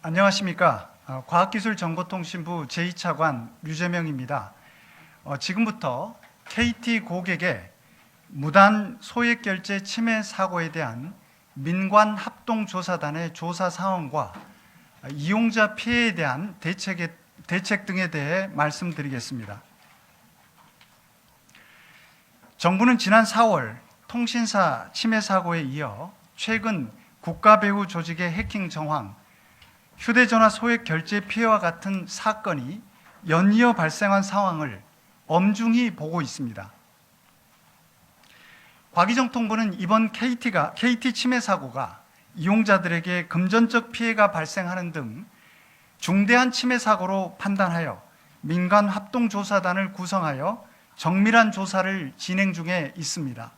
안녕하십니까. 과학기술정보통신부 제2차관 류재명입니다. 지금부터 KT 고객의 무단 소액결제 침해 사고에 대한 민관합동조사단의 조사 상황과 이용자 피해에 대한 대책 등에 대해 말씀드리겠습니다. 정부는 지난 4월 통신사 침해 사고에 이어 최근 국가배후 조직의 해킹 정황, 휴대전화 소액 결제 피해와 같은 사건이 연이어 발생한 상황을 엄중히 보고 있습니다. 과기정통부는 이번 KT 침해 사고가 이용자들에게 금전적 피해가 발생하는 등 중대한 침해 사고로 판단하여 민간 합동조사단을 구성하여 정밀한 조사를 진행 중에 있습니다.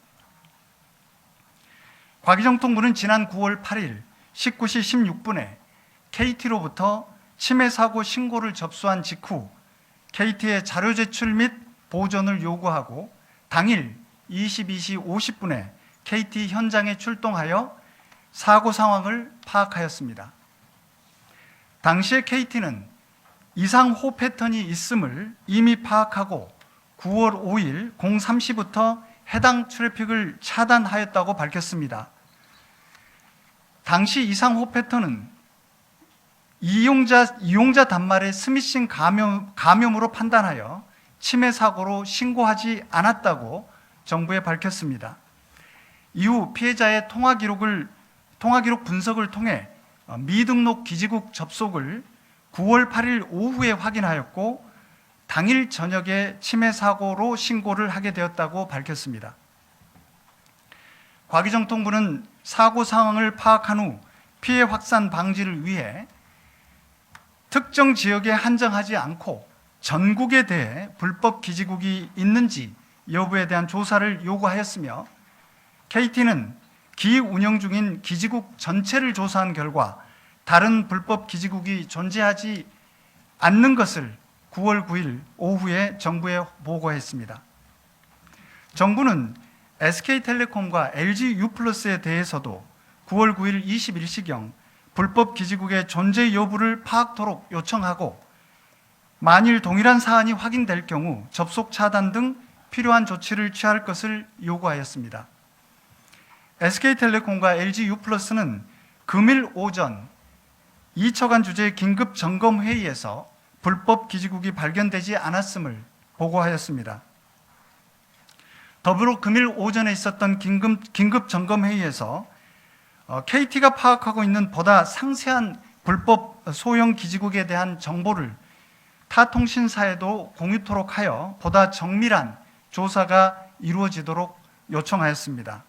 과기정통부는 지난 9월 8일 19시 16분에 KT로부터 침해 사고 신고를 접수한 직후 KT의 자료 제출 및 보존을 요구하고 당일 22시 50분에 KT 현장에 출동하여 사고 상황을 파악하였습니다. 당시에 KT는 이상호 패턴이 있음을 이미 파악하고 9월 5일 03시부터 해당 트래픽을 차단하였다고 밝혔습니다. 당시 이상호 패턴은 이용자 단말의 스미싱 감염으로 판단하여 침해 사고로 신고하지 않았다고 정부에 밝혔습니다. 이후 피해자의 통화 기록 분석을 통해 미등록 기지국 접속을 9월 8일 오후에 확인하였고 당일 저녁에 침해 사고로 신고를 하게 되었다고 밝혔습니다. 과기정통부는 사고 상황을 파악한 후 피해 확산 방지를 위해 특정 지역에 한정하지 않고 전국에 대해 불법 기지국이 있는지 여부에 대한 조사를 요구하였으며 KT는 기운영 중인 기지국 전체를 조사한 결과 다른 불법 기지국이 존재하지 않는 것을 9월 9일 오후에 정부에 보고했습니다. 정부는 SK텔레콤과 LG유플러스에 대해서도 9월 9일 21시경 불법 기지국의 존재 여부를 파악토록 요청하고 만일 동일한 사안이 확인될 경우 접속 차단 등 필요한 조치를 취할 것을 요구하였습니다. SK텔레콤과 LG유플러스는 금일 오전 2처간 주재 긴급 점검 회의에서 불법 기지국이 발견되지 않았음을 보고하였습니다. 더불어 금일 오전에 있었던 긴급 점검 회의에서 KT가 파악하고 있는 보다 상세한 불법 소형 기지국에 대한 정보를 타 통신사에도 공유토록 하여 보다 정밀한 조사가 이루어지도록 요청하였습니다.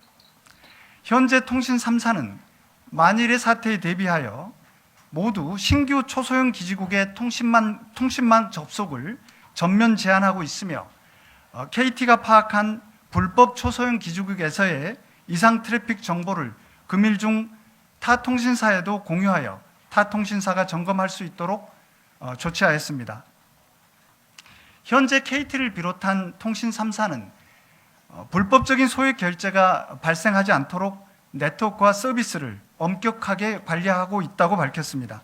현재 통신 3사는 만일의 사태에 대비하여 모두 신규 초소형 기지국의 통신망 접속을 전면 제한하고 있으며 KT가 파악한 불법 초소형 기지국에서의 이상 트래픽 정보를 금일 중 타 통신사에도 공유하여 타 통신사가 점검할 수 있도록 조치하였습니다. 현재 KT를 비롯한 통신 3사는 불법적인 소액 결제가 발생하지 않도록 네트워크와 서비스를 엄격하게 관리하고 있다고 밝혔습니다.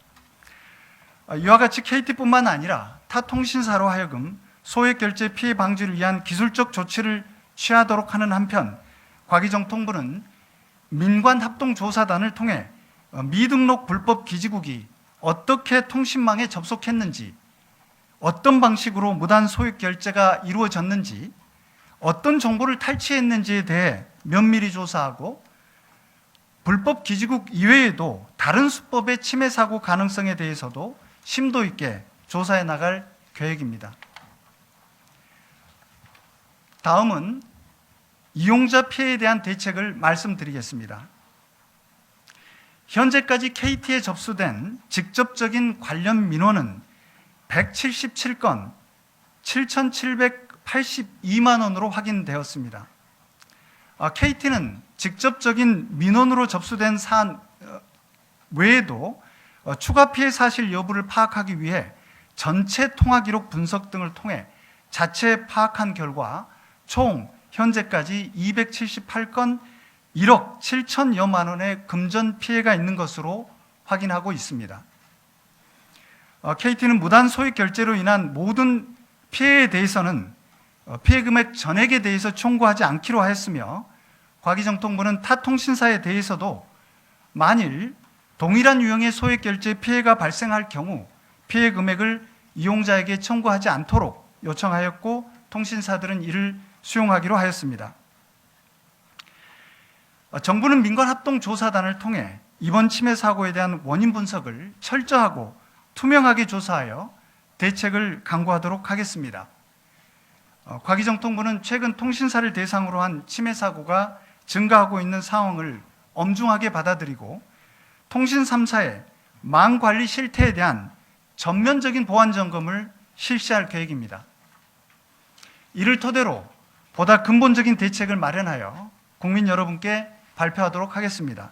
이와 같이 KT뿐만 아니라 타 통신사로 하여금 소액 결제 피해 방지를 위한 기술적 조치를 취하도록 하는 한편 과기정통부는 민관합동조사단을 통해 미등록 불법 기지국이 어떻게 통신망에 접속했는지, 어떤 방식으로 무단 소액 결제가 이루어졌는지, 어떤 정보를 탈취했는지에 대해 면밀히 조사하고 불법 기지국 이외에도 다른 수법의 침해 사고 가능성에 대해서도 심도 있게 조사해 나갈 계획입니다. 다음은 이용자 피해에 대한 대책을 말씀드리겠습니다. 현재까지 KT에 접수된 직접적인 관련 민원은 177건 7,782만 원으로 확인되었습니다. KT는 직접적인 민원으로 접수된 사안 외에도 추가 피해 사실 여부를 파악하기 위해 전체 통화 기록 분석 등을 통해 자체 파악한 결과 총 현재까지 278건 1억 7천여만 원의 금전 피해가 있는 것으로 확인하고 있습니다. KT는 무단 소액 결제로 인한 모든 피해에 대해서는 피해 금액 전액에 대해서 청구하지 않기로 하였으며, 과기정통부는 타 통신사에 대해서도 만일 동일한 유형의 소액 결제 피해가 발생할 경우 피해 금액을 이용자에게 청구하지 않도록 요청하였고, 통신사들은 이를 수용하기로 하였습니다. 정부는 민관합동조사단을 통해 이번 침해 사고에 대한 원인 분석을 철저하고 투명하게 조사하여 대책을 강구하도록 하겠습니다. 과기정통부는 최근 통신사를 대상으로 한 침해 사고가 증가하고 있는 상황을 엄중하게 받아들이고, 통신 3사의 망 관리 실태에 대한 전면적인 보안 점검을 실시할 계획입니다. 이를 토대로 보다 근본적인 대책을 마련하여 국민 여러분께 발표하도록 하겠습니다.